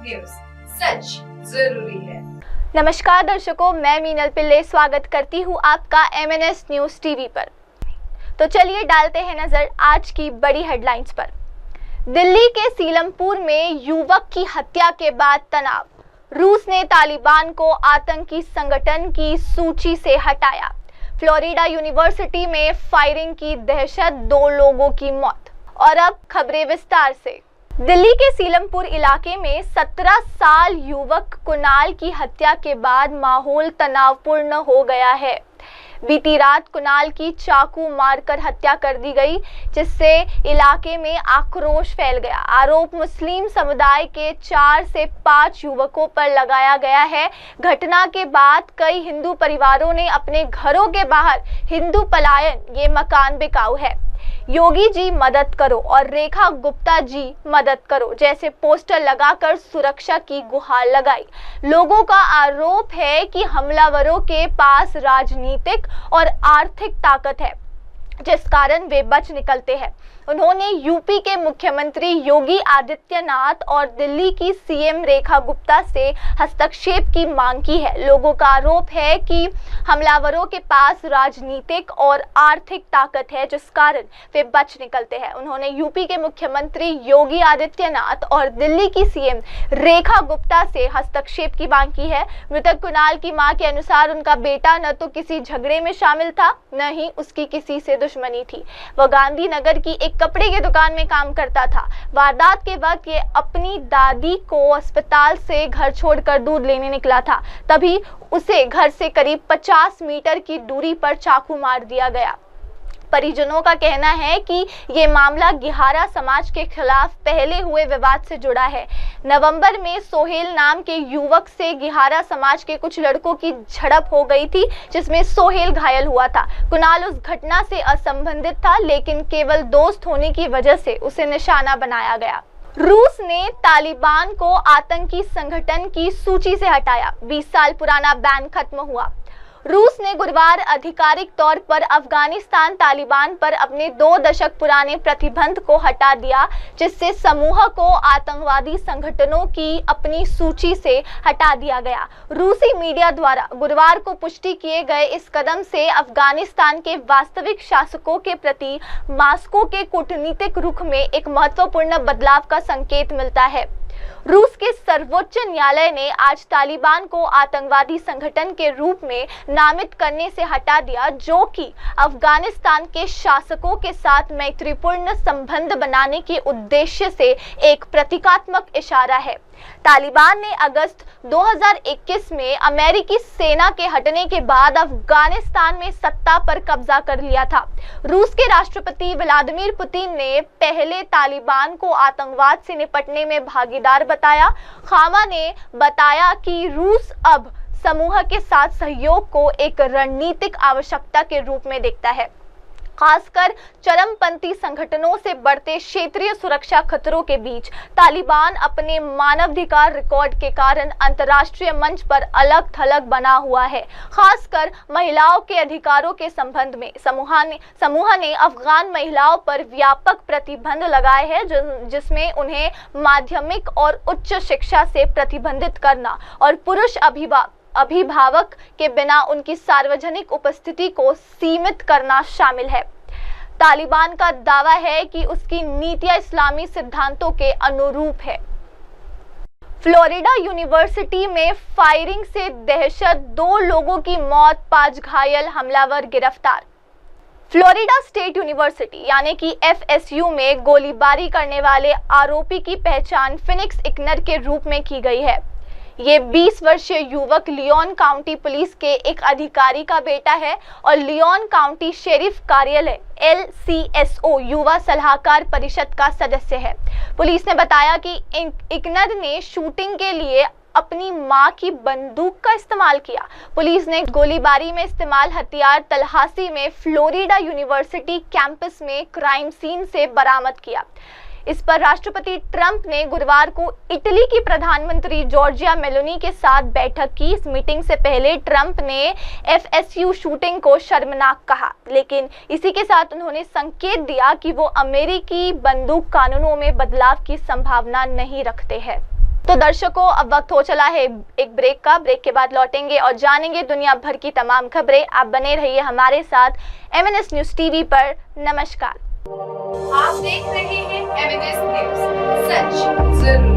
News, सच जरूरी है। नमस्कार दर्शकों, मैं मीनल पिल्ले स्वागत करती हूँ आपका MNS न्यूज टीवी पर। तो चलिए डालते हैं नजर आज की बड़ी हेडलाइंस पर। दिल्ली के सीलमपुर में युवक की हत्या के बाद तनाव। रूस ने तालिबान को आतंकी संगठन की सूची से हटाया। फ्लोरिडा यूनिवर्सिटी में फायरिंग की दहशत, 2 लोगों की मौत। और अब खबरें विस्तार से। दिल्ली के सीलमपुर इलाके में 17 साल युवक कुणाल की हत्या के बाद माहौल तनावपूर्ण हो गया है। बीती रात कुणाल की चाकू मारकर हत्या कर दी गई, जिससे इलाके में आक्रोश फैल गया। आरोप मुस्लिम समुदाय के 4 से 5 युवकों पर लगाया गया है। घटना के बाद कई हिंदू परिवारों ने अपने घरों के बाहर "हिंदू पलायन, ये मकान बिकाऊ है, योगी जी मदद करो" और "रेखा गुप्ता जी मदद करो" जैसे पोस्टर लगाकर सुरक्षा की गुहार लगाई। लोगों का आरोप है कि हमलावरों के पास राजनीतिक और आर्थिक ताकत है, जिस कारण वे बच निकलते हैं। उन्होंने यूपी के मुख्यमंत्री योगी आदित्यनाथ और दिल्ली की सीएम रेखा गुप्ता से हस्तक्षेप की मांग की है। लोगों का आरोप है कि हमलावरों के पास राजनीतिक और आर्थिक ताकत है, जिस कारण वे बच निकलते हैं। उन्होंने यूपी के मुख्यमंत्री योगी आदित्यनाथ और दिल्ली की सीएम रेखा गुप्ता से हस्तक्षेप की मांग की है। मृतक कुणाल की मां के अनुसार उनका बेटा न तो किसी झगड़े में शामिल था, न ही उसकी किसी से दुश्मनी थी। वह गांधीनगर की एक कपड़े की दुकान में काम करता था। वारदात के वक्त ये अपनी दादी को अस्पताल से घर छोड़कर दूध लेने निकला था, तभी उसे घर से करीब 50 मीटर की दूरी पर चाकू मार दिया गया। परिजनों का कहना है कि ये मामला गिहारा समाज के खिलाफ पहले हुए विवाद से जुड़ा है। नवंबर में सोहेल नाम के युवक से गिहारा समाज के कुछ लड़कों की झड़प हो गई थी, जिसमें सोहेल घायल हुआ था। कुणाल उस घटना से असंबंधित था, लेकिन केवल दोस्त होने की वजह से उसे निशाना बनाया गया। रूस ने तालिबान को आतंकी संगठन की सूची से हटाया। 20 साल पुराना बैन खत्म हुआ। रूस ने गुरुवार आधिकारिक तौर पर अफगानिस्तान तालिबान पर अपने 2 दशक पुराने प्रतिबंध को हटा दिया, जिससे समूह को आतंकवादी संगठनों की अपनी सूची से हटा दिया गया। रूसी मीडिया द्वारा गुरुवार को पुष्टि किए गए इस कदम से अफगानिस्तान के वास्तविक शासकों के प्रति मास्को के कूटनीतिक रुख में एक महत्वपूर्ण बदलाव का संकेत मिलता है। रूस के सर्वोच्च न्यायालय ने आज तालिबान को आतंकवादी संगठन के रूप में नामित करने से हटा दिया, जो कि अफगानिस्तान के शासकों के साथ मैत्रीपूर्ण संबंध बनाने के उद्देश्य से एक प्रतीकात्मक इशारा है। तालिबान ने अगस्त 2021 में अमेरिकी सेना के हटने के बाद अफगानिस्तान में सत्ता पर कब्जा कर लिया था। रूस के राष्ट्रपति व्लादिमीर पुतिन ने पहले तालिबान को आतंकवाद से निपटने में भागीदार बताया। खामा ने बताया कि रूस अब समूह के साथ सहयोग को एक रणनीतिक आवश्यकता के रूप में देखता है, खासकर चरमपंथी संगठनों से बढ़ते क्षेत्रीय सुरक्षा खतरों के बीच। तालिबान अपने मानवाधिकार रिकॉर्ड के कारण अंतर्राष्ट्रीय मंच पर अलग थलग बना हुआ है, खासकर महिलाओं के अधिकारों के संबंध में। समूह ने अफगान महिलाओं पर व्यापक प्रतिबंध लगाए हैं, जिसमें उन्हें माध्यमिक और उच्च शिक्षा से प्रतिबंधित करना और पुरुष अभिभावक के बिना उनकी सार्वजनिक उपस्थिति को सीमित करना शामिल है। तालिबान का दावा है कि उसकी नीतियां इस्लामी सिद्धांतों के अनुरूप है। फ्लोरिडा यूनिवर्सिटी में फायरिंग से दहशत, 2 लोगों की मौत, 5 घायल, हमलावर गिरफ्तार। फ्लोरिडा स्टेट यूनिवर्सिटी यानी कि FSU में गोलीबारी करने वाले आरोपी की पहचान फिनिक्स इग्नर के रूप में की गई है। ये 20 वर्षीय युवक लियोन काउंटी पुलिस के एक अधिकारी का बेटा है और लियोन काउंटी शेरिफ कार्यालय LCSO युवा सलाहकार परिषद का सदस्य है। पुलिस ने बताया कि इग्नर ने शूटिंग के लिए अपनी मां की बंदूक का इस्तेमाल किया। पुलिस ने गोलीबारी में इस्तेमाल हथियार तलाशी में फ्लोरिडा यूनिवर्सिटी कैंपस में क्राइम सीन से बरामद किया। इस पर राष्ट्रपति ट्रंप ने गुरुवार को इटली की प्रधानमंत्री जॉर्जिया मेलोनी के साथ बैठक की। इस मीटिंग से पहले ट्रंप ने FSU शूटिंग को शर्मनाक कहा, लेकिन इसी के साथ उन्होंने संकेत दिया कि वो अमेरिकी बंदूक कानूनों में बदलाव की संभावना नहीं रखते हैं। तो दर्शकों, अब वक्त हो चला है एक ब्रेक का। ब्रेक के बाद लौटेंगे और जानेंगे दुनिया भर की तमाम खबरें। आप बने रहिए हमारे साथ MNS न्यूज टीवी पर। नमस्कार। आप देख रहे हैं MNS न्यूज, सच जरूरी।